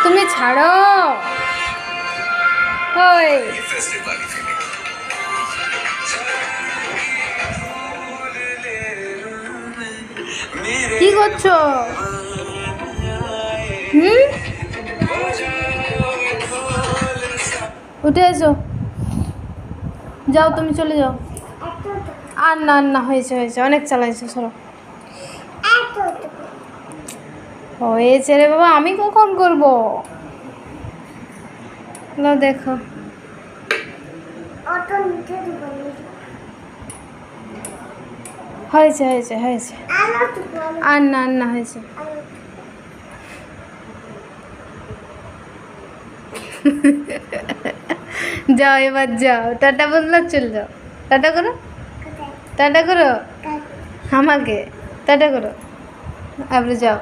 তুমি ছাড়ো। ওই কি করছো? উঠে এসো, যাও তুমি চলে যাও। আর না আর না, হয়েছে হয়েছে, অনেক চালাইছো, সরো। হয়েছে রে বাবা, আমি কখন করবো? না দেখো, হয়েছে হয়েছে হয়েছে, আর না আর না, হয়েছে। যাও এবার যাও, টাটা বললো, চল যাও। টাটা করো, টাটা করো আমাকে, টাটা করো, আবার যাও।